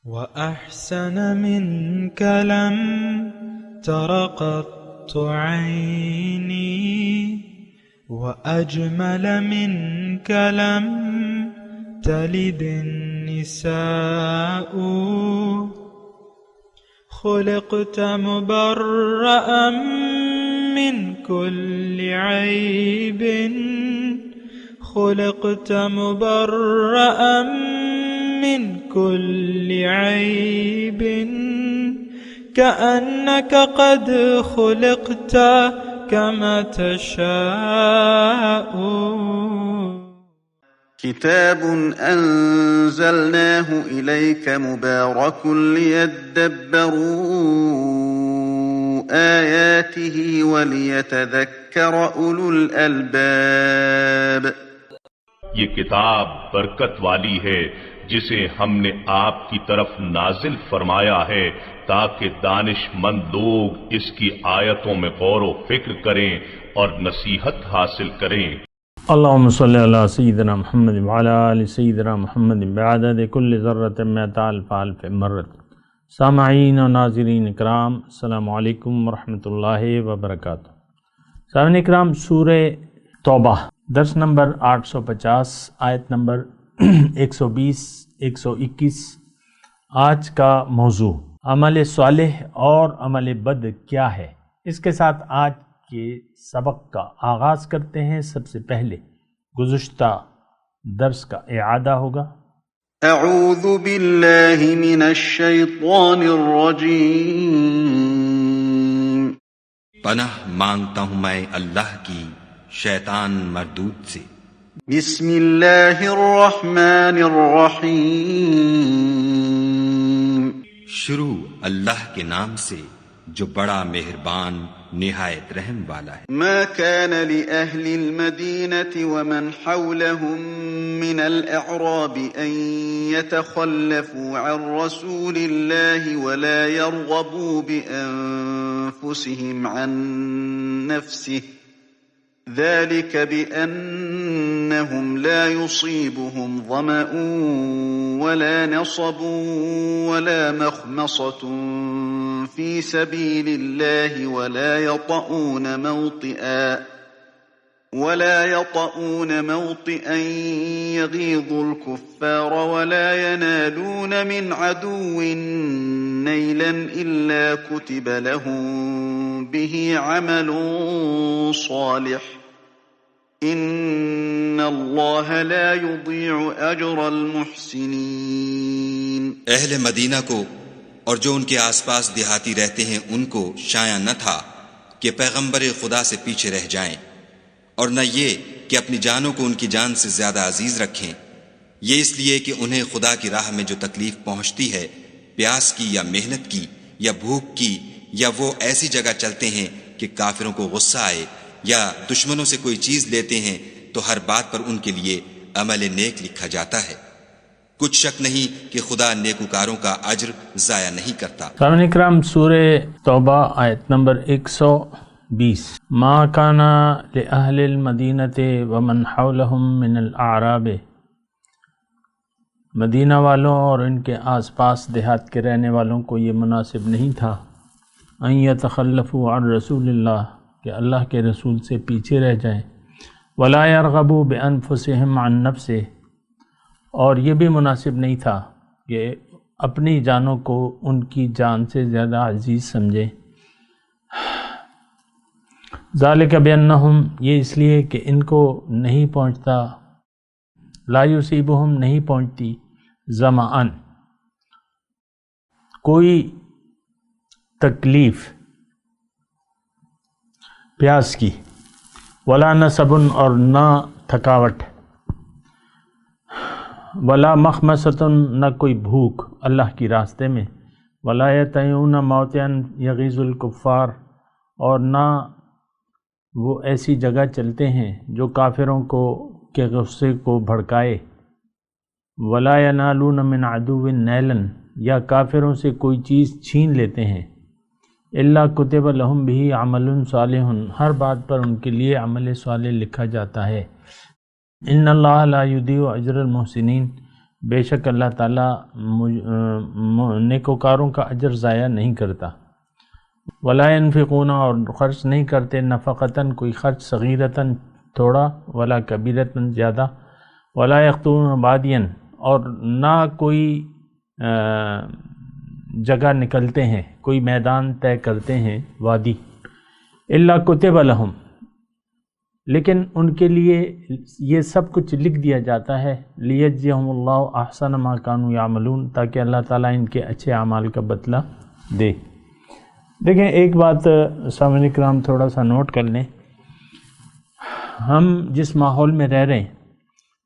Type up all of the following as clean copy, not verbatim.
وأحسن منك لم تر قط عيني، وأجمل منك لم تلد النساء. خلقت مبرأ من كل عيب، خلقت مبرأ من كل عيب، كأنك قد خلقت كما تشاء. كتاب أنزلناه إليك مبارك ليدبروا آياته وليتذكر أولو الألباب. یہ کتاب برکت والی ہے جسے ہم نے آپ کی طرف نازل فرمایا ہے تاکہ دانش مند لوگ اس کی آیتوں میں غور و فکر کریں اور نصیحت حاصل کریں۔ اللہم صلی علی سیدنا محمد وعلی آل سیدنا محمد بعدد کل ذرۃ مئۃ الف الف مرۃ۔ سامعین و ناظرین اکرام، السلام علیکم ورحمۃ اللہ وبرکاتہ۔ سامعین اکرام، سورہ توبہ درس نمبر 850 آیت نمبر 120 121۔ آج کا موضوع عمل صالح اور عمل بد کیا ہے، اس کے ساتھ آج کے سبق کا آغاز کرتے ہیں۔ سب سے پہلے گزشتہ درس کا اعادہ ہوگا۔ اعوذ باللہ من الشیطان الرجیم۔ پناہ مانگتا ہوں میں اللہ کی شیطان مردود سے۔ بسم اللہ الرحمن الرحیم۔ شروع اللہ کے نام سے جو بڑا مہربان نہایت رحم والا ہے۔ ما كان لأهل المدينة ومن حولهم من الأعراب أن يتخلفوا عن رسول الله ولا يرغبوا بأنفسهم عن نفسه، ذلك بأنهم لا يصيبهم ظمأ ولا نصب ولا مخمصة في سبيل الله ولا يطؤون موطئا يغيظ الكفار ولا ينالون من عدو نيلا إلا كتب لهم به عمل صالح إن الله لا يضيع أجر المحسنين۔ اہل مدینہ کو اور جو ان کے آس پاس دیہاتی رہتے ہیں ان کو شایع نہ تھا کہ پیغمبر خدا سے پیچھے رہ جائیں، اور نہ یہ کہ اپنی جانوں کو ان کی جان سے زیادہ عزیز رکھیں، یہ اس لیے کہ انہیں خدا کی راہ میں جو تکلیف پہنچتی ہے، پیاس کی یا محنت کی یا بھوک کی، یا وہ ایسی جگہ چلتے ہیں کہ کافروں کو غصہ آئے یا دشمنوں سے کوئی چیز لیتے ہیں، تو ہر بات پر ان کے لیے عمل نیک لکھا جاتا ہے۔ کچھ شک نہیں کہ خدا نیکوکاروں کا اجر ضائع نہیں کرتا۔ سامعین اکرام، سورہ توبہ آیت نمبر 120۔ ما کان لأہل المدینۃ ومن حولہم من الاعراب، مدینہ والوں اور ان کے آس پاس دیہات کے رہنے والوں کو یہ مناسب نہیں تھا ان یتخلفوا عن رسول اللہ، کہ اللہ کے رسول سے پیچھے رہ جائیں، ولا یرغبوا بانفسہم عن نفسہ، اور یہ بھی مناسب نہیں تھا کہ اپنی جانوں کو ان کی جان سے زیادہ عزیز سمجھیں۔ ذالک بانہم، یہ اس لیے کہ ان کو نہیں پہنچتا، لا یصیبہم نہیں پہنچتی، ظمأن کوئی تکلیف پیاس کی، ولا نصب اور نہ تھکاوٹ، ولا مخمصۃ نہ کوئی بھوک اللہ کی راستے میں، ولا یطؤون موطئا یغیظ الکفار اور نہ وہ ایسی جگہ چلتے ہیں جو کافروں کو کے غصے کو بھڑکائے، ولا ینالون من عدو نیلا یا کافروں سے کوئی چیز چھین لیتے ہیں، الا کتب لہم بھی عمل صالح ہر بات پر ان کے لیے عمل صالح لکھا جاتا ہے۔ ان اللہ لا یضیع اجر المحسنین، بے شک اللہ تعالیٰ نیکوکاروں کا اجر ضائع نہیں کرتا۔ ولا ينفقون، اور خرچ نہیں کرتے، نفقتاً کوئی خرچ، صغیرتاً تھوڑا، ولا کبیرتاً زیادہ، ولا یقطعون وادیاً، اور نہ کوئی جگہ نکلتے ہیں، کوئی میدان طے کرتے ہیں، وادی، الا کتب لہم، لیکن ان کے لیے یہ سب کچھ لکھ دیا جاتا ہے، لیجزیہم اللہ احسن ما کانوا یعملون، تاکہ اللہ تعالیٰ ان کے اچھے اعمال کا بدلہ دے۔ دیکھیں ایک بات سامعین کرام تھوڑا سا نوٹ کر لیں، ہم جس ماحول میں رہ رہے ہیں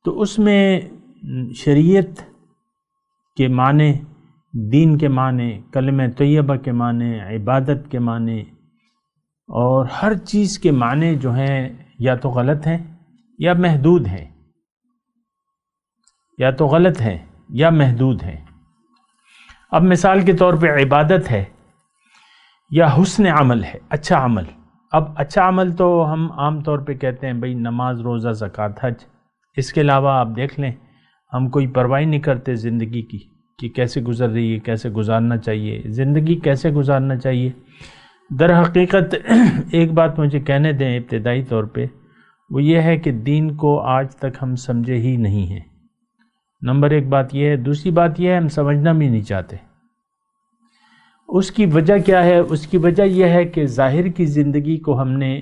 تو اس میں شریعت کے معنی، دین کے معنی، کلمہ طیبہ کے معنی، عبادت کے معنی، اور ہر چیز کے معنی جو ہیں یا تو غلط ہیں یا محدود ہیں، یا تو غلط ہیں یا محدود ہیں۔ اب مثال کے طور پہ عبادت ہے یا حسن عمل ہے، اچھا عمل۔ اب اچھا عمل تو ہم عام طور پہ کہتے ہیں بھئی نماز، روزہ، زکوٰۃ، حج۔ اس کے علاوہ آپ دیکھ لیں ہم کوئی پرواہ نہیں کرتے زندگی کی کہ کیسے گزر رہی ہے، کیسے گزارنا چاہیے، زندگی کیسے گزارنا چاہیے۔ در حقیقت ایک بات مجھے کہنے دیں ابتدائی طور پہ، وہ یہ ہے کہ دین کو آج تک ہم سمجھے ہی نہیں ہیں۔ نمبر ایک بات یہ ہے۔ دوسری بات یہ ہے ہم سمجھنا بھی نہیں چاہتے۔ اس کی وجہ کیا ہے؟ اس کی وجہ یہ ہے کہ ظاہر کی زندگی کو ہم نے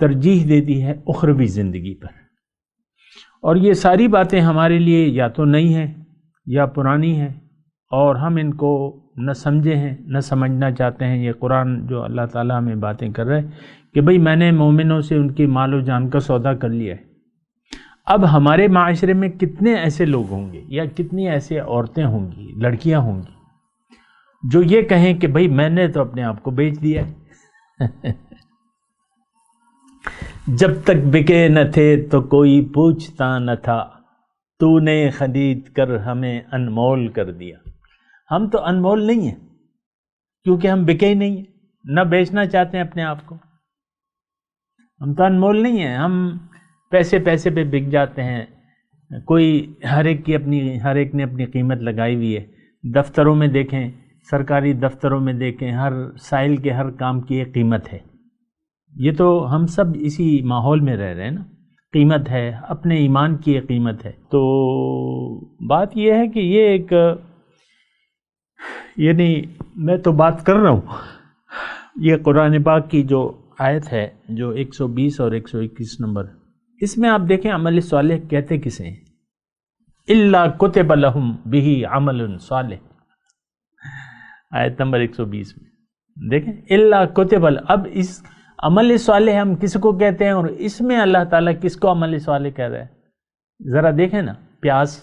ترجیح دے دی ہے اخروی زندگی پر، اور یہ ساری باتیں ہمارے لیے یا تو نئی ہیں یا پرانی ہیں، اور ہم ان کو نہ سمجھے ہیں نہ سمجھنا چاہتے ہیں۔ یہ قرآن جو اللہ تعالیٰ ہمیں باتیں کر رہے ہیں کہ بھئی میں نے مومنوں سے ان کی مال و جان کا سودا کر لیا ہے۔ اب ہمارے معاشرے میں کتنے ایسے لوگ ہوں گے یا کتنی ایسے عورتیں ہوں گی، لڑکیاں ہوں گی جو یہ کہیں کہ بھئی میں نے تو اپنے آپ کو بیچ دیا ہے۔ جب تک بکے نہ تھے تو کوئی پوچھتا نہ تھا، تو نے خرید کر ہمیں انمول کر دیا۔ ہم تو انمول نہیں ہیں کیونکہ ہم بکے ہی نہیں ہیں، نہ بیچنا چاہتے ہیں اپنے آپ کو۔ ہم تو انمول نہیں ہیں، ہم پیسے پہ بک جاتے ہیں۔ کوئی ہر ایک نے اپنی قیمت لگائی ہوئی ہے۔ دفتروں میں دیکھیں، سرکاری دفتروں میں دیکھیں، ہر سائل کے ہر کام کی ایک قیمت ہے۔ یہ تو ہم سب اسی ماحول میں رہ رہے ہیں نا۔ قیمت ہے، اپنے ایمان کی ایک قیمت ہے۔ تو بات یہ ہے کہ یہ ایک، یعنی میں تو بات کر رہا ہوں، یہ قرآن پاک کی جو آیت ہے جو 120 اور 121 نمبر، اس میں آپ دیکھیں عمل صالح کہتے کسے ہیں؟ الا کتب لہم بہ عمل صالح، آیت نمبر 120 میں دیکھیں الا کتب۔ اب اس عمل صالح ہم کس کو کہتے ہیں، اور اس میں اللہ تعالیٰ کس کو عمل صالح کہہ رہا ہے؟ ذرا دیکھیں نا، پیاس۔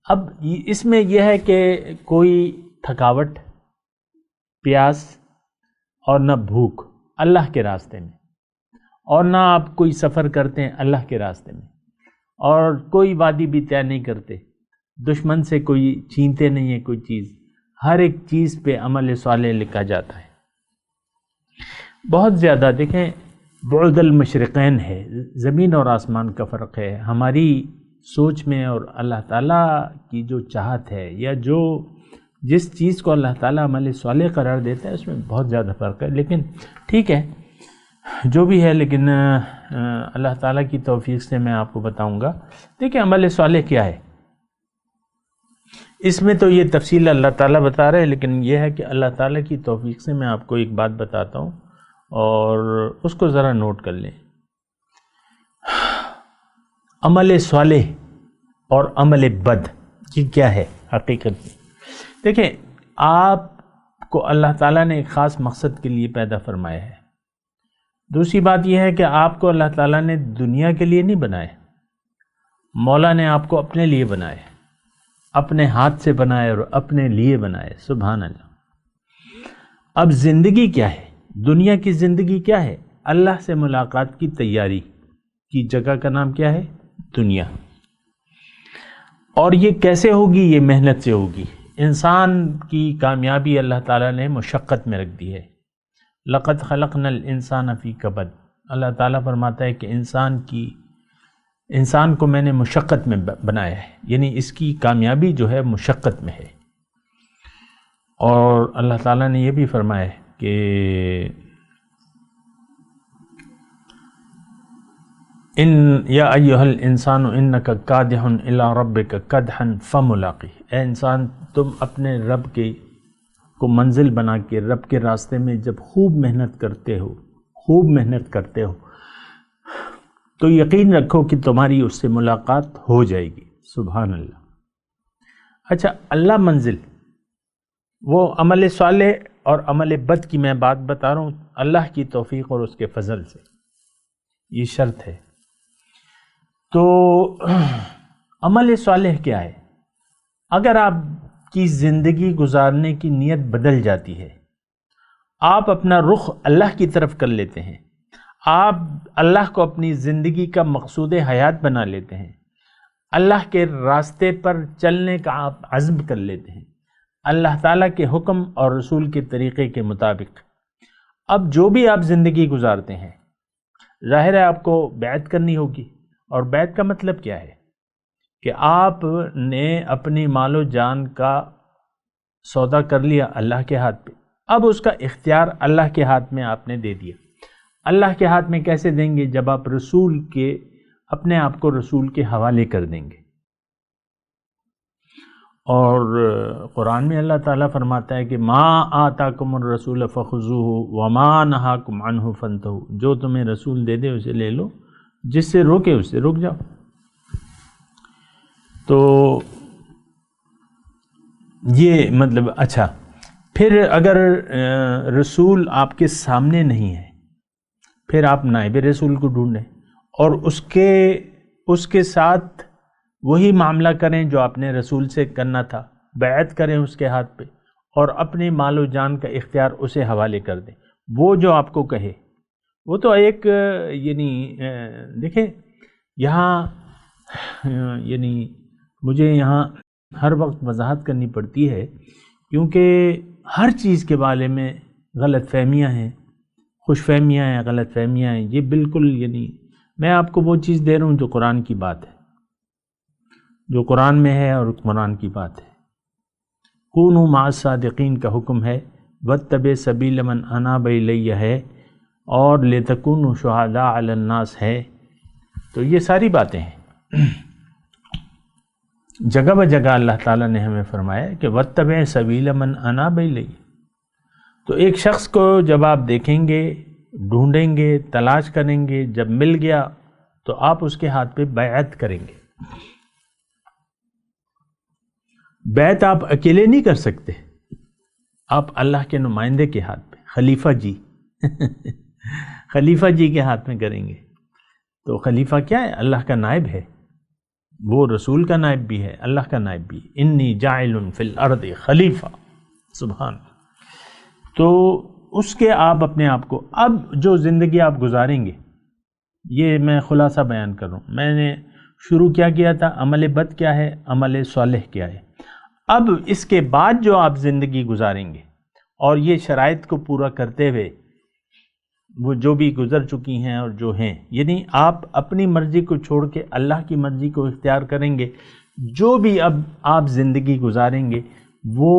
اب اس میں یہ ہے کہ کوئی تھکاوٹ، پیاس اور نہ بھوک اللہ کے راستے میں، اور نہ آپ کوئی سفر کرتے ہیں اللہ کے راستے میں، اور کوئی وادی بھی طے نہیں کرتے، دشمن سے کوئی چھینتے نہیں ہے کوئی چیز، ہر ایک چیز پہ عمل صالح لکھا جاتا ہے۔ بہت زیادہ دیکھیں بعد المشرقین ہے، زمین اور آسمان کا فرق ہے ہماری سوچ میں، اور اللہ تعالیٰ کی جو چاہت ہے یا جو جس چیز کو اللہ تعالیٰ عمل صالح قرار دیتا ہے اس میں بہت زیادہ فرق ہے۔ لیکن ٹھیک ہے جو بھی ہے، لیکن اللہ تعالیٰ کی توفیق سے میں آپ کو بتاؤں گا۔ دیکھیں عمل صالح کیا ہے، اس میں تو یہ تفصیل اللہ تعالیٰ بتا رہے ہیں، لیکن یہ ہے کہ اللہ تعالیٰ کی توفیق سے میں آپ کو ایک بات بتاتا ہوں اور اس کو ذرا نوٹ کر لیں۔ عمل صالح اور عمل بد یہ کیا ہے حقیقت میں؟ دیکھیں آپ کو اللہ تعالیٰ نے ایک خاص مقصد کے لیے پیدا فرمایا ہے۔ دوسری بات یہ ہے کہ آپ کو اللہ تعالیٰ نے دنیا کے لیے نہیں بنایا، مولا نے آپ کو اپنے لیے بنایا، اپنے ہاتھ سے بنائے اور اپنے لیے بنائے۔ سبحان اللہ۔ اب زندگی کیا ہے؟ دنیا کی زندگی کیا ہے؟ اللہ سے ملاقات کی تیاری کی جگہ کا نام کیا ہے؟ دنیا۔ اور یہ کیسے ہوگی؟ یہ محنت سے ہوگی۔ انسان کی کامیابی اللہ تعالیٰ نے مشقت میں رکھ دی ہے۔ لقد خلقنا الانسان فی کبد، اللہ تعالیٰ فرماتا ہے کہ انسان کی انسان کو میں نے مشقت میں بنایا ہے، یعنی اس کی کامیابی جو ہے مشقت میں ہے۔ اور اللہ تعالیٰ نے یہ بھی فرمایا ہے کہ ان یا ایھا الانسان انک کادح الی ربک کدحا فملاقیہ، اے انسان تم اپنے رب کو منزل بنا کے رب کے راستے میں جب خوب محنت کرتے ہو تو یقین رکھو کہ تمہاری اس سے ملاقات ہو جائے گی۔ سبحان اللہ۔ اچھا، اللہ منزل، وہ عمل صالح اور عمل بد کی میں بات بتا رہا ہوں، اللہ کی توفیق اور اس کے فضل سے، یہ شرط ہے۔ تو عمل صالح کیا ہے؟ اگر آپ کی زندگی گزارنے کی نیت بدل جاتی ہے، آپ اپنا رخ اللہ کی طرف کر لیتے ہیں، آپ اللہ کو اپنی زندگی کا مقصود حیات بنا لیتے ہیں، اللہ کے راستے پر چلنے کا آپ عزم کر لیتے ہیں، اللہ تعالیٰ کے حکم اور رسول کے طریقے کے مطابق، اب جو بھی آپ زندگی گزارتے ہیں، ظاہر ہے آپ کو بیعت کرنی ہوگی۔ اور بیعت کا مطلب کیا ہے؟ کہ آپ نے اپنی مال و جان کا سودا کر لیا اللہ کے ہاتھ پہ، اب اس کا اختیار اللہ کے ہاتھ میں آپ نے دے دیا۔ اللہ کے ہاتھ میں کیسے دیں گے؟ جب آپ اپنے آپ کو رسول کے حوالے کر دیں گے۔ اور قرآن میں اللہ تعالیٰ فرماتا ہے کہ ما آتاکم الرسول فخذوہ وما نہاکم عنہ فانتہوا، جو تمہیں رسول دے دے اسے لے لو، جس سے روکے اس سے رک جاؤ۔ تو یہ مطلب، اچھا پھر اگر رسول آپ کے سامنے نہیں ہے، پھر آپ نائب رسول کو ڈھونڈیں اور اس کے ساتھ وہی معاملہ کریں جو آپ نے رسول سے کرنا تھا، بیعت کریں اس کے ہاتھ پہ اور اپنے مال و جان کا اختیار اسے حوالے کر دیں۔ وہ جو آپ کو کہے، وہ تو ایک یعنی دیکھیں یہاں یعنی مجھے یہاں ہر وقت وضاحت کرنی پڑتی ہے، کیونکہ ہر چیز کے بارے میں غلط فہمیاں ہیں، خوش فہمیاں ہیں، غلط فہمیاں ہیں۔ یہ بالکل یعنی میں آپ کو وہ چیز دے رہا ہوں جو قرآن کی بات ہے، جو قرآن میں ہے اور قرآن کی بات ہے۔ کونوا مع الصادقین کا حکم ہے، واتبع سبیل من اناب الیہ ہے، اور لتکونوا شہداء علی الناس ہے۔ تو یہ ساری باتیں ہیں، جگہ بہ جگہ اللہ تعالیٰ نے ہمیں فرمایا کہ واتبع سبیل من اناب الیہ۔ تو ایک شخص کو جب آپ دیکھیں گے، ڈھونڈیں گے، تلاش کریں گے، جب مل گیا تو آپ اس کے ہاتھ پہ بیعت کریں گے۔ بیعت آپ اکیلے نہیں کر سکتے، آپ اللہ کے نمائندے کے ہاتھ پہ، خلیفہ جی کے ہاتھ میں کریں گے۔ تو خلیفہ کیا ہے؟ اللہ کا نائب ہے، وہ رسول کا نائب بھی ہے، اللہ کا نائب بھی ہے۔ انی جاعل فی الارض خلیفہ، سبحان۔ تو اس کے آپ اپنے آپ کو، اب جو زندگی آپ گزاریں گے، یہ میں خلاصہ بیان کر رہا ہوں۔ میں نے شروع کیا تھا، عمل بد کیا ہے، عمل صالح کیا ہے۔ اب اس کے بعد جو آپ زندگی گزاریں گے اور یہ شرائط کو پورا کرتے ہوئے، وہ جو بھی گزر چکی ہیں اور جو ہیں، یعنی آپ اپنی مرضی کو چھوڑ کے اللہ کی مرضی کو اختیار کریں گے، جو بھی اب آپ زندگی گزاریں گے وہ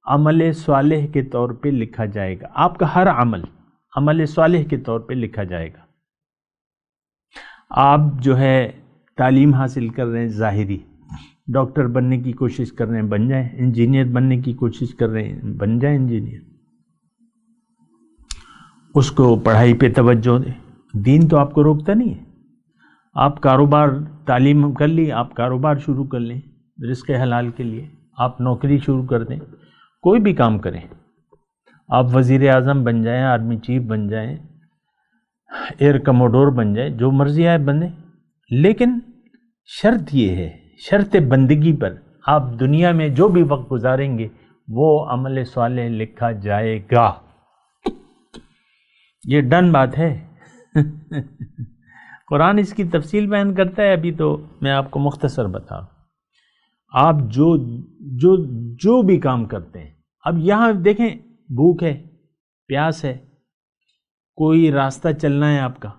عمل صالح کے طور پہ لکھا جائے گا۔ آپ کا ہر عمل صالح کے طور پہ لکھا جائے گا۔ آپ جو ہے تعلیم حاصل کر رہے ہیں ظاہری، ڈاکٹر بننے کی کوشش کر رہے ہیں، بن جائیں، انجینئر بننے کی کوشش کر رہے ہیں، بن جائیں انجینئر۔ اس کو پڑھائی پہ توجہ دیں، دین تو آپ کو روکتا نہیں ہے۔ آپ کاروبار، تعلیم کر لی، آپ کاروبار شروع کر لیں رزق حلال کے لیے، آپ نوکری شروع کر دیں، کوئی بھی کام کریں، آپ وزیر اعظم بن جائیں، آرمی چیف بن جائیں، ایئر کموڈور بن جائیں، جو مرضی آئے بنیں، لیکن شرط یہ ہے، شرط بندگی پر آپ دنیا میں جو بھی وقت گزاریں گے وہ عمل صالح لکھا جائے گا۔ یہ ڈن بات ہے۔ قرآن اس کی تفصیل بیان کرتا ہے، ابھی تو میں آپ کو مختصر بتا رہا ہوں۔ آپ جو بھی کام کرتے ہیں، اب یہاں دیکھیں، بھوک ہے، پیاس ہے، کوئی راستہ چلنا ہے آپ کا،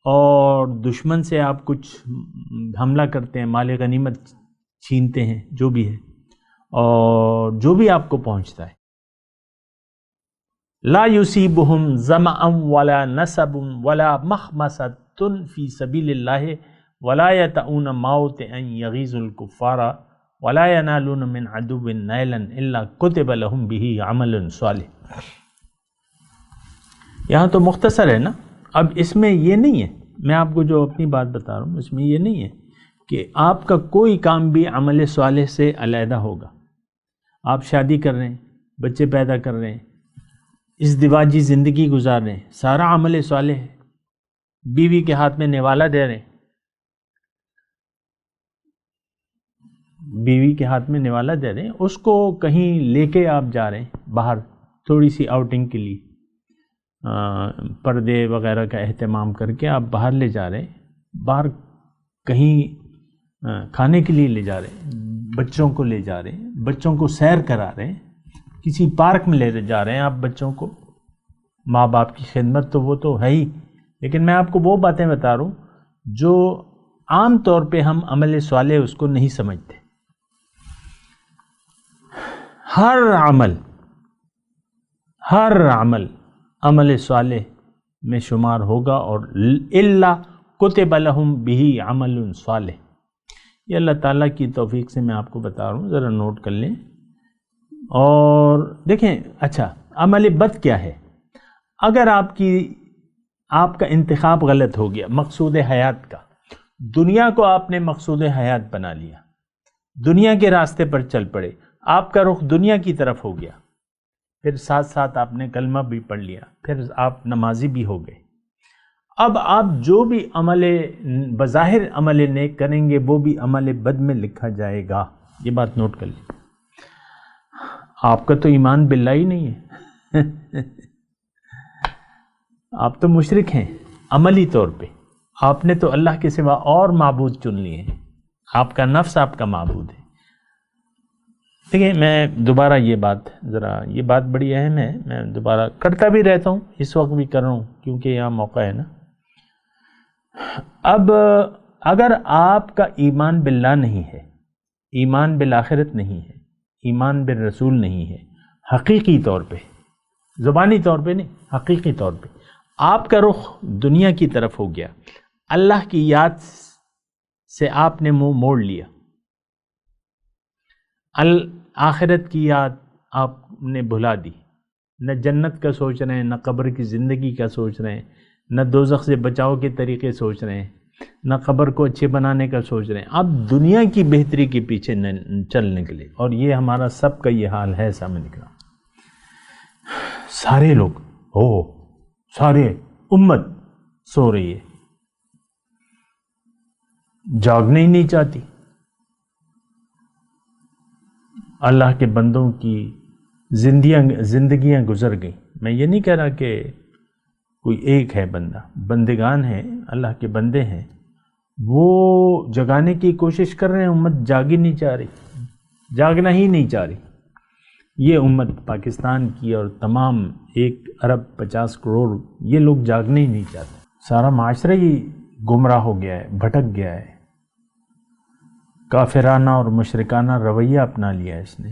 اور دشمن سے آپ کچھ حملہ کرتے ہیں، مال غنیمت چھینتے ہیں، جو بھی ہے، اور جو بھی آپ کو پہنچتا ہے، لا یصیبہم ظمأ ولا نصب ولا مخمصۃ فی سبیل اللہ ولا یطؤون موطئا یغیظ الکفار ولا ینالون من عدو نیلا الا کتب لهم به عمل صالح۔ یہاں تو مختصر ہے نا، اب اس میں یہ نہیں ہے، میں آپ کو جو اپنی بات بتا رہا ہوں اس میں یہ نہیں ہے کہ آپ کا کوئی کام بھی عمل صالح سے علیحدہ ہوگا۔ آپ شادی کر رہے ہیں، بچے پیدا کر رہے ہیں، ازدواجی زندگی گزار رہے ہیں، سارا عمل صالح ہے۔ بیوی کے ہاتھ میں نوالا دے رہے ہیں، بیوی کے ہاتھ میں نوالا دے رہے ہیں، اس کو کہیں لے کے آپ جا رہے ہیں باہر تھوڑی سی آؤٹنگ کے لیے، پردے وغیرہ کا اہتمام کر کے آپ باہر لے جا رہے ہیں، باہر کہیں کھانے کے لیے لے جا رہے ہیں، بچوں کو لے جا رہے ہیں، بچوں کو سیر کرا رہے ہیں، کسی پارک میں لے جا رہے ہیں آپ بچوں کو، ماں باپ کی خدمت تو وہ تو ہے ہی، لیکن میں آپ کو وہ باتیں بتا رہا ہوں جو عام طور پہ ہم عمل صالح اس کو نہیں سمجھتے۔ ہر عمل عمل صالح میں شمار ہوگا، اور الا کتب لہم بہ عمل صالح، یہ اللہ تعالیٰ کی توفیق سے میں آپ کو بتا رہا ہوں، ذرا نوٹ کر لیں۔ اور دیکھیں، اچھا عمل بد کیا ہے؟ اگر آپ کا انتخاب غلط ہو گیا مقصود حیات کا، دنیا کو آپ نے مقصود حیات بنا لیا، دنیا کے راستے پر چل پڑے، آپ کا رخ دنیا کی طرف ہو گیا، پھر ساتھ ساتھ آپ نے کلمہ بھی پڑھ لیا، پھر آپ نمازی بھی ہو گئے، اب آپ جو بھی عمل بظاہر عمل نیک کریں گے وہ بھی عمل بد میں لکھا جائے گا، یہ بات نوٹ کر لیں۔ آپ کا تو ایمان باللہ ہی نہیں ہے، آپ تو مشرک ہیں عملی طور پہ، آپ نے تو اللہ کے سوا اور معبود چن لیے ہیں، آپ کا نفس آپ کا معبود ہے۔ دیکھیں، میں دوبارہ یہ بات بڑی اہم ہے، میں دوبارہ کرتا بھی رہتا ہوں، اس وقت بھی کر رہا ہوں کیونکہ یہاں موقع ہے نا۔ اب اگر آپ کا ایمان باللہ نہیں ہے، ایمان بالآخرت نہیں ہے، ایمان بالرسول نہیں ہے، حقیقی طور پہ، زبانی طور پہ نہیں، حقیقی طور پہ آپ کا رخ دنیا کی طرف ہو گیا، اللہ کی یاد سے آپ نے منہ موڑ لیا، آخرت کی یاد آپ نے بھلا دی، نہ جنت کا سوچ رہے ہیں، نہ قبر کی زندگی کا سوچ رہے ہیں، نہ دوزخ سے بچاؤ کے طریقے سوچ رہے ہیں، نہ قبر کو اچھے بنانے کا سوچ رہے ہیں، آپ دنیا کی بہتری کے پیچھے چل نکلے، اور یہ ہمارا سب کا یہ حال ہے، سامنے نکلا، سارے لوگ سارے امت سو رہی ہے، جاگنا ہی نہیں چاہتی۔ اللہ کے بندوں کی زندگیاں گزر گئیں، میں یہ نہیں کہہ رہا کہ کوئی ایک ہے بندہ، بندگان ہیں، اللہ کے بندے ہیں، وہ جگانے کی کوشش کر رہے ہیں، امت جاگی نہیں چاہ رہی، جاگنا ہی نہیں چاہ رہی۔ یہ امت پاکستان کی اور تمام 1 ارب 50 کروڑ یہ لوگ جاگنے ہی نہیں چاہتے، سارا معاشرہ ہی گمراہ ہو گیا ہے، بھٹک گیا ہے، کافرانہ اور مشرکانہ رویہ اپنا لیا ہے اس نے۔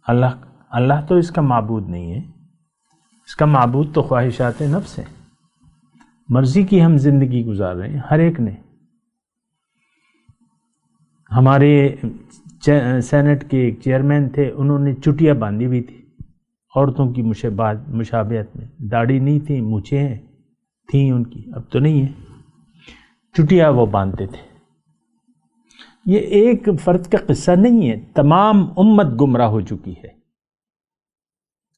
اللہ تو اس کا معبود نہیں ہے، اس کا معبود تو خواہشات نفس ہے، مرضی کی ہم زندگی گزار رہے ہیں ہر ایک نے۔ ہمارے سینٹ کے ایک چیئرمین تھے، انہوں نے چٹیاں باندھی ہوئی تھی عورتوں کی مشابہت میں، داڑھی نہیں تھی، مونچھیں تھیں ان کی، اب تو نہیں ہے، چٹیاں وہ باندھتے تھے۔ یہ ایک فرد کا قصہ نہیں ہے، تمام امت گمراہ ہو چکی ہے،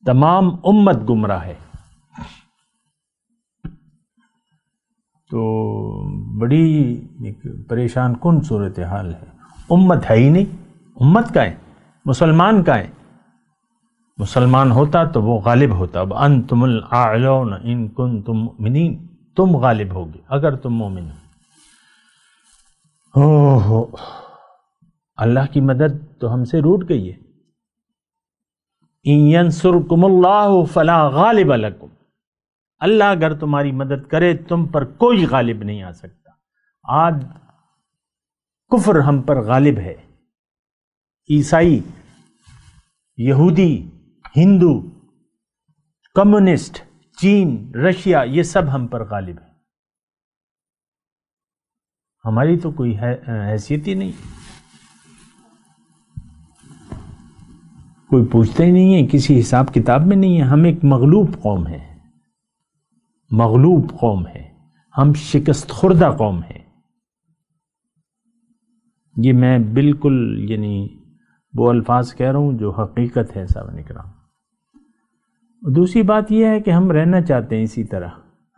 تمام امت گمراہ ہے۔ تو بڑی ایک پریشان کن صورتحال ہے، امت ہے ہی نہیں، امت کا ہے، مسلمان کا ہے، مسلمان ہوتا تو وہ غالب ہوتا۔ اب انتم الاعلون ان کنتم مؤمنین، تم غالب ہوگے اگر تم مومن ہو۔ اللہ کی مدد تو ہم سے روٹ گئی ہے۔ ان ینصرکم اللہ فلا غالب لکم، اللہ اگر تمہاری مدد کرے تم پر کوئی غالب نہیں آ سکتا۔ آج کفر ہم پر غالب ہے، عیسائی، یہودی، ہندو، کمیونسٹ، چین، رشیا، یہ سب ہم پر غالب ہے۔ ہماری تو کوئی حیثیت ہی نہیں، کوئی پوچھتا ہی نہیں ہے، کسی حساب کتاب میں نہیں ہے۔ ہم ایک مغلوب قوم ہے، مغلوب قوم ہے، ہم شکست خوردہ قوم ہے۔ یہ میں بالکل یعنی وہ الفاظ کہہ رہا ہوں جو حقیقت ہے صاحب کرام۔ دوسری بات یہ ہے کہ ہم رہنا چاہتے ہیں اسی طرح،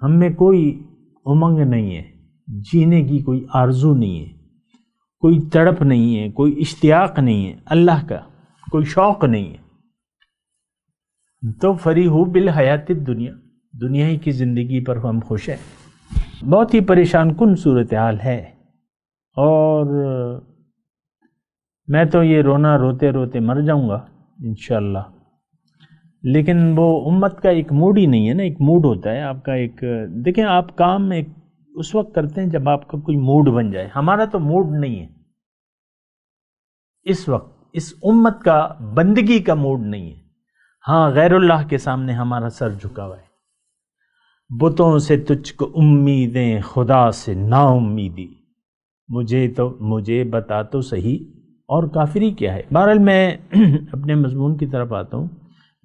ہم میں کوئی امنگ نہیں ہے، جینے کی کوئی آرزو نہیں ہے، کوئی تڑپ نہیں ہے، کوئی اشتیاق نہیں ہے، اللہ کا کوئی شوق نہیں ہے۔ تو فریحوا بالحیات الدنیا، دنیا ہی کی زندگی پر ہم خوش ہیں۔ بہت ہی پریشان کن صورتحال ہے، اور میں تو یہ رونا روتے روتے مر جاؤں گا انشاءاللہ۔ لیکن وہ امت کا ایک موڈ ہی نہیں ہے نا، ایک موڈ ہوتا ہے آپ کا، ایک دیکھیں آپ کام ایک اس وقت کرتے ہیں جب آپ کا کوئی موڈ بن جائے۔ ہمارا تو موڈ نہیں ہے اس وقت، اس امت کا بندگی کا موڈ نہیں ہے۔ ہاں غیر اللہ کے سامنے ہمارا سر جھکا ہوا ہے، بتوں سے تجھ کو امیدیں، خدا سے نا امیدی، مجھے بتا تو صحیح اور کافری کیا ہے۔ بہرحال میں اپنے مضمون کی طرف آتا ہوں۔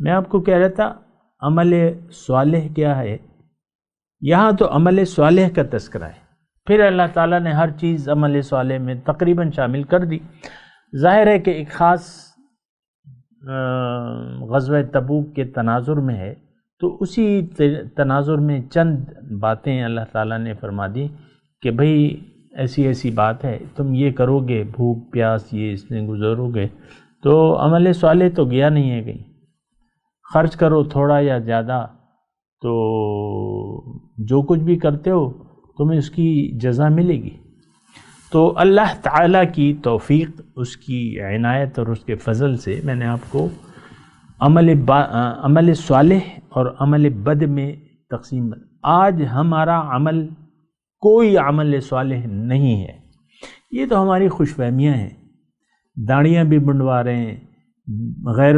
میں آپ کو کہہ رہا تھا عمل صالح کیا ہے، یہاں تو عمل صالح کا تذکرہ ہے، پھر اللہ تعالیٰ نے ہر چیز عمل صالح میں تقریباً شامل کر دی۔ ظاہر ہے کہ ایک خاص غزوہ تبوک کے تناظر میں ہے، تو اسی تناظر میں چند باتیں اللہ تعالیٰ نے فرما دی کہ بھئی ایسی ایسی بات ہے، تم یہ کرو گے، بھوک پیاس یہ اس میں گزرو گے تو عمل صالح تو گیا نہیں ہے کہیں۔ خرچ کرو تھوڑا یا زیادہ تو جو کچھ بھی کرتے ہو تمہیں اس کی جزا ملے گی۔ تو اللہ تعالیٰ کی توفیق، اس کی عنایت اور اس کے فضل سے میں نے آپ کو عمل صالح اور عمل بد میں تقسیم۔ آج ہمارا عمل کوئی عمل صالح نہیں ہے، یہ تو ہماری خوش فہمیاں ہیں۔ داڑیاں بھی بنڈوا رہے ہیں، غیر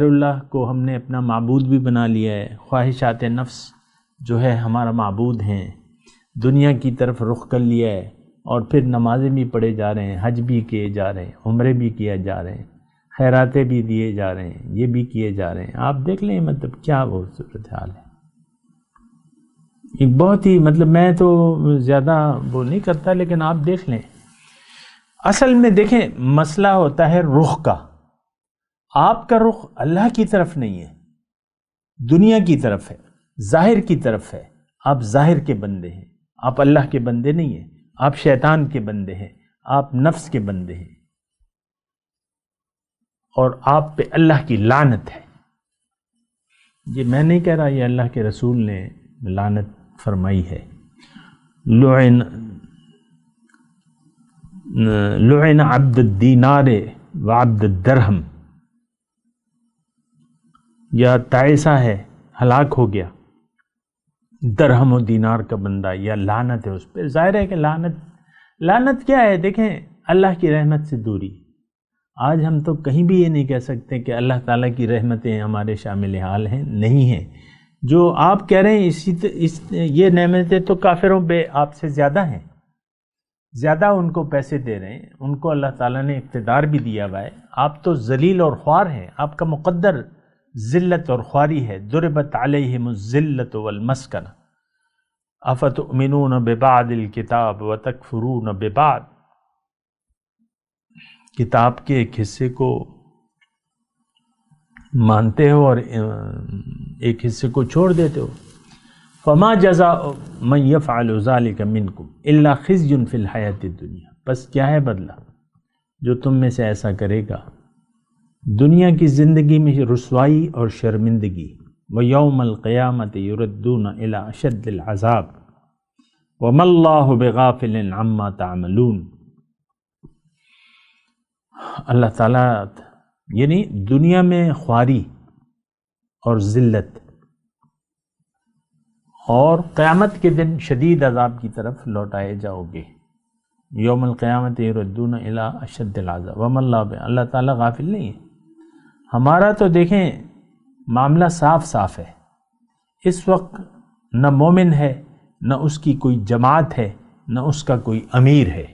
اللہ کو ہم نے اپنا معبود بھی بنا لیا ہے، خواہشات نفس جو ہے ہمارا معبود ہیں، دنیا کی طرف رخ کر لیا ہے، اور پھر نمازیں بھی پڑھے جا رہے ہیں، حج بھی کیے جا رہے ہیں، عمرے بھی کیے جا رہے ہیں، خیراتیں بھی دیے جا رہے ہیں، یہ بھی کیے جا رہے ہیں۔ آپ دیکھ لیں مطلب کیا وہ صورتحال ہے۔ ایک بہت ہی مطلب میں تو زیادہ وہ نہیں کرتا، لیکن آپ دیکھ لیں اصل میں دیکھیں مسئلہ ہوتا ہے رخ کا۔ آپ کا رخ اللہ کی طرف نہیں ہے، دنیا کی طرف ہے، ظاہر کی طرف ہے۔ آپ ظاہر کے بندے ہیں، آپ اللہ کے بندے نہیں ہیں، آپ شیطان کے بندے ہیں، آپ نفس کے بندے ہیں، اور آپ پہ اللہ کی لعنت ہے۔ یہ میں نہیں کہہ رہا، یہ اللہ کے رسول نے لعنت فرمائی ہے۔ لعن عبد الدینار و عبد الدرہم، یا تعیسہ ہے، ہلاک ہو گیا درہم و دینار کا بندہ، یا لعنت ہے اس پہ۔ ظاہر ہے کہ لعنت کیا ہے؟ دیکھیں اللہ کی رحمت سے دوری۔ آج ہم تو کہیں بھی یہ نہیں کہہ سکتے کہ اللہ تعالیٰ کی رحمتیں ہمارے شامل حال ہیں، نہیں ہیں۔ جو آپ کہہ رہے ہیں یہ نعمتیں تو کافروں پہ آپ سے زیادہ ہیں، زیادہ ان کو پیسے دے رہے ہیں، ان کو اللہ تعالیٰ نے اقتدار بھی دیا ہوا ہے۔ آپ تو ذلیل اور خوار ہیں، آپ کا مقدر ذلت اور خواری ہے۔ ضربت علیہم الذلۃ والمسکنہ افتؤمنون ببعض الکتاب وتکفرون ببعض، کتاب کے ایک حصے کو مانتے ہو اور ایک حصے کو چھوڑ دیتے ہو۔ فما جزاء من یفعل ذلک منکم الا خزی فی الحیاۃ الدنیا، بس کیا ہے بدلہ جو تم میں سے ایسا کرے گا دنیا کی زندگی میں رسوائی اور شرمندگی، ویوم القیامۃ یردون الی اشد العذاب وما اللہ بغافل عما تعملون۔ اللہ تعالیٰ یعنی دنیا میں خواری اور ذلت اور قیامت کے دن شدید عذاب کی طرف لوٹائے جاؤ گے. یوم القیامت یردون الی اشد العذاب وما اللہ تعالیٰ غافل نہیں ہے. ہمارا تو دیکھیں معاملہ صاف صاف ہے. اس وقت نہ مومن ہے، نہ اس کی کوئی جماعت ہے، نہ اس کا کوئی امیر ہے.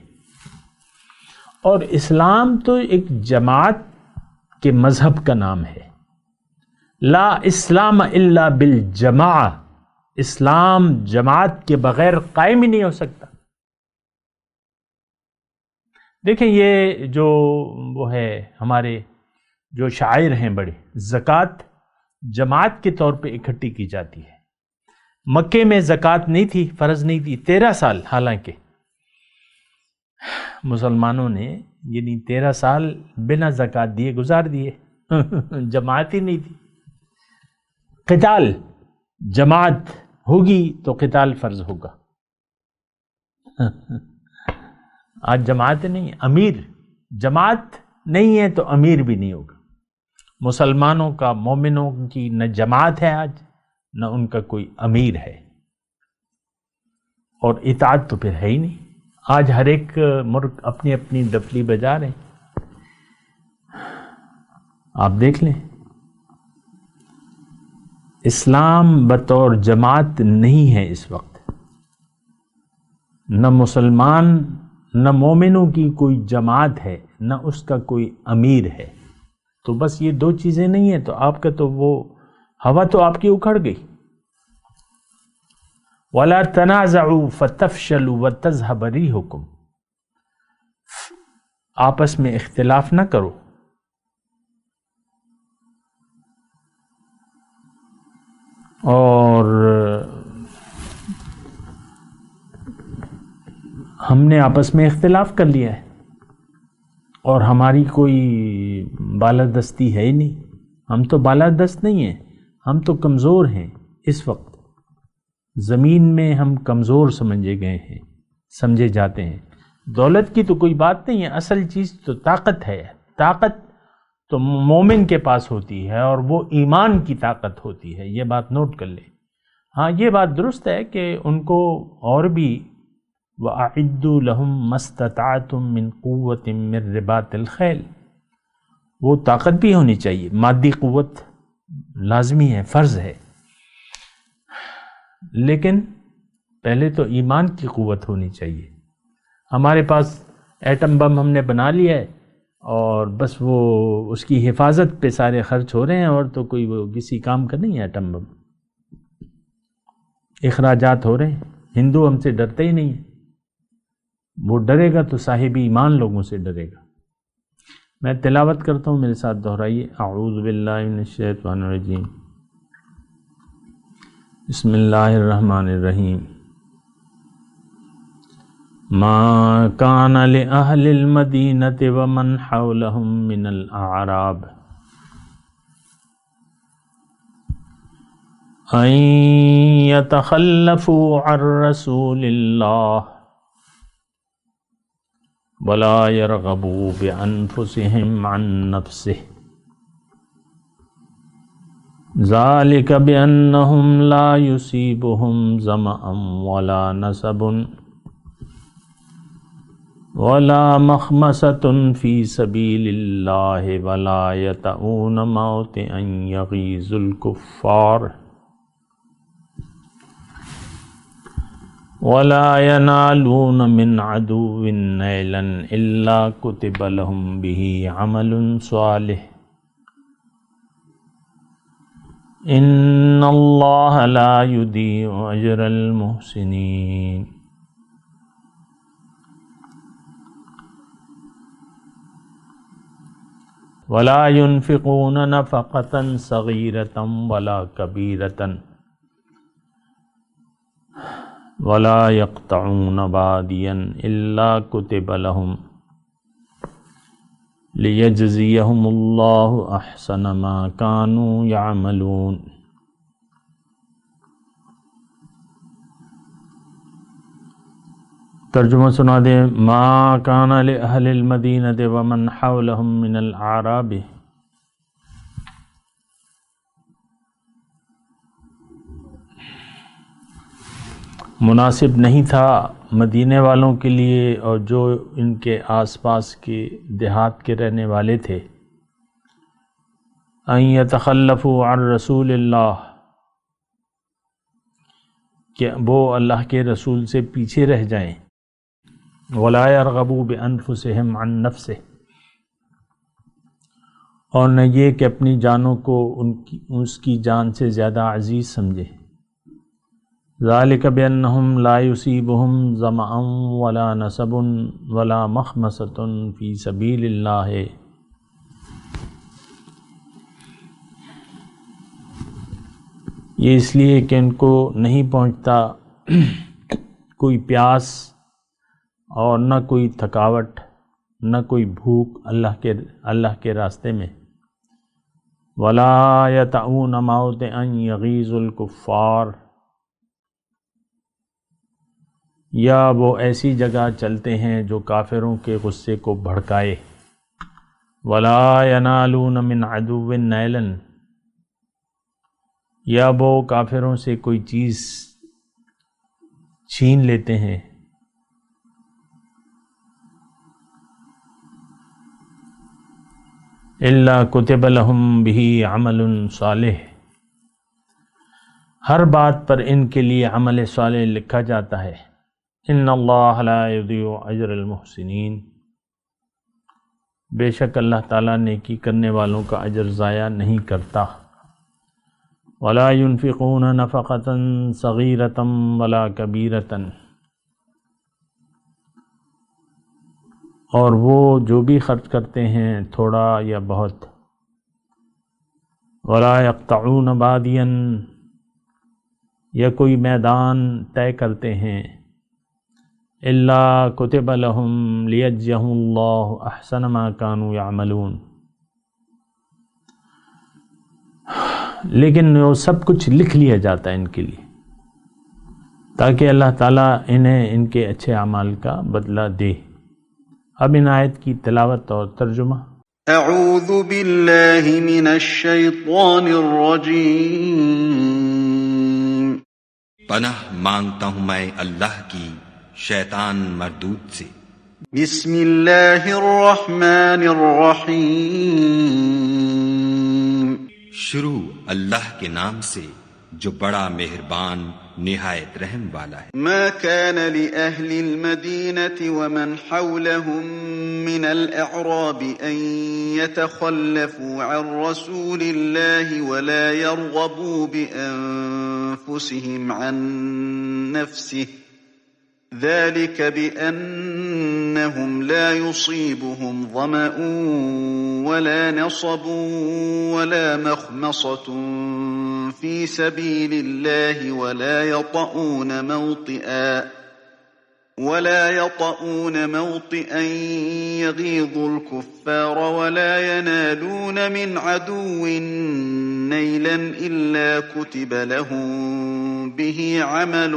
اور اسلام تو ایک جماعت کے مذہب کا نام ہے. لا اسلام الا بالجماع، اسلام جماعت کے بغیر قائم ہی نہیں ہو سکتا. دیکھیں یہ جو وہ ہے ہمارے جو شاعر ہیں بڑے، زکوٰۃ جماعت کے طور پہ اکٹھی کی جاتی ہے. مکے میں زکوٰۃ نہیں تھی، فرض نہیں تھی 13 سال، حالانکہ مسلمانوں نے یعنی 13 سال بنا زکوٰۃ دیے گزار دیے. جماعت ہی نہیں تھی. قتال، جماعت ہوگی تو قتال فرض ہوگا. آج جماعت نہیں ہے، امیر جماعت نہیں ہے تو امیر بھی نہیں ہوگا. مسلمانوں کا، مومنوں کی نہ جماعت ہے آج، نہ ان کا کوئی امیر ہے، اور اطاعت تو پھر ہے ہی نہیں. آج ہر ایک ملک اپنی اپنی ڈفلی بجا رہے ہیں. آپ دیکھ لیں اسلام بطور جماعت نہیں ہے اس وقت. نہ مسلمان نہ مومنوں کی کوئی جماعت ہے، نہ اس کا کوئی امیر ہے. تو بس یہ دو چیزیں نہیں ہیں تو آپ کا تو وہ ہوا تو آپ کی اکھڑ گئی. وَلَا تَنَازَعُوا فَتَفْشَلُوا وَتَذْهَبَ رِيحُكُمْ، آپس میں اختلاف نہ کرو اور ہم نے آپس میں اختلاف کر لیا ہے اور ہماری کوئی بالادستی ہے ہی نہیں. ہم تو بالادست نہیں ہیں، ہم تو کمزور ہیں. اس وقت زمین میں ہم کمزور سمجھے گئے ہیں، سمجھے جاتے ہیں. دولت کی تو کوئی بات نہیں ہے، اصل چیز تو طاقت ہے. طاقت تو مومن کے پاس ہوتی ہے اور وہ ایمان کی طاقت ہوتی ہے. یہ بات نوٹ کر لیں. ہاں یہ بات درست ہے کہ ان کو اور بھی وَأَعِدُّوا لَهُم مَّا اسْتَطَعْتُم مِّن قُوَّةٍ مِّن رِّبَاطِ الْخَيْلِ، وہ طاقت بھی ہونی چاہیے. مادی قوت لازمی ہے، فرض ہے، لیکن پہلے تو ایمان کی قوت ہونی چاہیے. ہمارے پاس ایٹم بم ہم نے بنا لیا ہے اور بس وہ اس کی حفاظت پہ سارے خرچ ہو رہے ہیں، اور تو کوئی وہ کسی کام کا نہیں ہے. ایٹم بم اخراجات ہو رہے ہیں. ہندو ہم سے ڈرتے ہی نہیں ہے. وہ ڈرے گا تو صاحب ایمان لوگوں سے ڈرے گا. میں تلاوت کرتا ہوں، میرے ساتھ دہرائیے. اعوذ باللہ من الشیطان الرجیم، بسم اللہ الرحمن الرحیم. ما کان لأہل المدینۃ ومن حولہم من الاعراب ان یتخلفوا عن رسول اللہ ولا يرغبوا بأنفسهم عن نفسه ذلك بأنهم لا يصيبهم ظمأ ولا نصب ولا مخمصة في سبيل الله ولا يطؤون موطئا يغيظ الكفار ولا ينالون من عدو نيلا إلا كتب لهم به عمل صالح إن الله لا يضيع أجر المحسنين. ولا ينفقون نفقة صغيرة ولا كبيرة ولا يقطعون واديا إلا كتب لهم ليجزيهم الله أحسن ما كانوا يعملون. ترجمہ سنا دیں. ما كان لأهل المدينة ومن حولهم من الأعراب مناسب نہیں تھا مدینے والوں کے لیے اور جو ان کے آس پاس کے دیہات کے رہنے والے تھے ان یتخلفوا عن رسول اللہ، کہ وہ اللہ کے رسول سے پیچھے رہ جائیں، ولا یرغبوا بانفسہم عن نفسہ، اور نہ یہ کہ اپنی جانوں کو اس کی جان سے زیادہ عزیز سمجھے۔ ذالک بانہم لا یصیبہم ظمأ ولا نصب ولا مخمصۃ فی سبیل اللہ، یہ اس لیے کہ ان کو نہیں پہنچتا کوئی پیاس اور نہ کوئی تھکاوٹ نہ کوئی بھوک اللہ کے راستے میں۔ ولا یطؤون موطئا یغیظ الکفار، یا وہ ایسی جگہ چلتے ہیں جو کافروں کے غصے کو بھڑکائے۔ ولا ینالون من عدو نیلا، یا وہ کافروں سے کوئی چیز چھین لیتے ہیں۔ الا کتب لہم بہ عمل صالح، ہر بات پر ان کے لیے عمل صالح لکھا جاتا ہے۔ ان اللہ لا یضیع اجر المحسنین، بے شک اللہ تعالیٰ نیکی کرنے والوں کا اجر ضائع نہیں کرتا۔ ولا ينفقون نفقة صغيرة ولا كبيرة، اور وہ جو بھی خرچ کرتے ہیں تھوڑا یا بہت۔ ولا يقطعون واديا، یا کوئی میدان طے کرتے ہیں۔ الا كتب لهم ليجزيهم الله احسن ما كانوا يعملون، لیکن وہ سب کچھ لکھ لیا جاتا ہے ان کے لیے تاکہ اللہ تعالیٰ انہیں ان کے اچھے اعمال کا بدلہ دے۔ اب ان آیت کی تلاوت اور ترجمہ۔ اعوذ باللہ من الشیطان الرجیم، پناہ مانگتا ہوں میں اللہ کی شیطان مردود سے۔ بسم اللہ الرحمن الرحیم، شروع اللہ کے نام سے جو بڑا مہربان نہایت رحم والا ہے۔ ما كان لأهل المدينة ومن حولهم من الأعراب أن يتخلفوا عن رسول الله ولا يرغبوا بأنفسهم عن نفسه، ذلك بأنهم لا يصيبهم ظمأ ولا نصب ولا مخمصة في سبيل الله ولا يطؤون موطئا يغيظ الكفار ولا ينالون من عدو نيلا إلا كتب لهم به عمل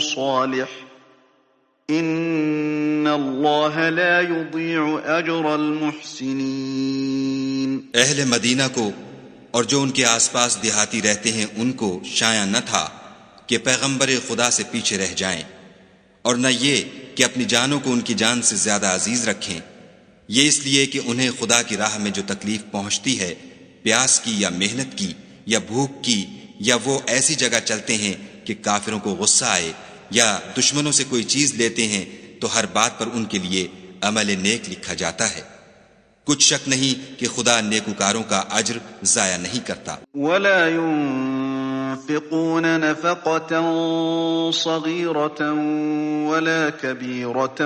صالح ان اللہ لا یضیع اجر المحسنین۔ اہل مدینہ کو اور جو ان کے آس پاس دیہاتی رہتے ہیں ان کو شایع نہ تھا کہ پیغمبر خدا سے پیچھے رہ جائیں، اور نہ یہ کہ اپنی جانوں کو ان کی جان سے زیادہ عزیز رکھیں، یہ اس لیے کہ انہیں خدا کی راہ میں جو تکلیف پہنچتی ہے، پیاس کی یا محنت کی یا بھوک کی، یا وہ ایسی جگہ چلتے ہیں کہ کافروں کو غصہ آئے، یا دشمنوں سے کوئی چیز لیتے ہیں، تو ہر بات پر ان کے لیے عمل نیک لکھا جاتا ہے۔ کچھ شک نہیں کہ خدا نیکوکاروں کا اجر ضائع نہیں کرتا۔ ولا ينفقون نفقة صغيرة ولا كبيرة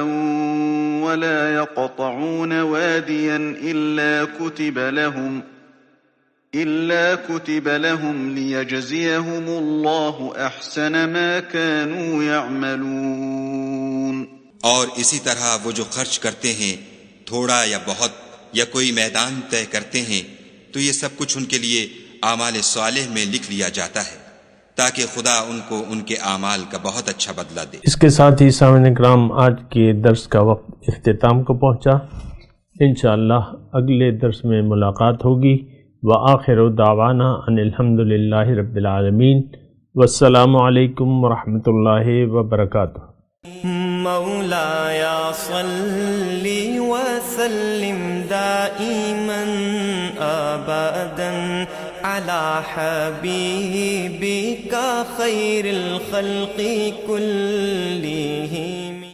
ولا يقطعون واديا إلا كتب لهم ليجزيهم الله أحسن ما كانوا يعملون۔ اور اسی طرح وہ جو خرچ کرتے ہیں تھوڑا یا بہت، یا کوئی میدان طے کرتے ہیں، تو یہ سب کچھ ان کے لیے اعمال صالح میں لکھ لیا جاتا ہے تاکہ خدا ان کو ان کے اعمال کا بہت اچھا بدلہ دے۔ اس کے ساتھ ہی سامعین کرام آج کے درس کا وقت اختتام کو پہنچا۔ انشاءاللہ اگلے درس میں ملاقات ہوگی۔ وآخر دعوانا ان الحمد للہ رب العالمین۔ والسلام علیکم ورحمۃ اللہ وبرکاتہ۔ مولاي صل وسلم دائما أبدا على حبيبك خير الخلق كلهم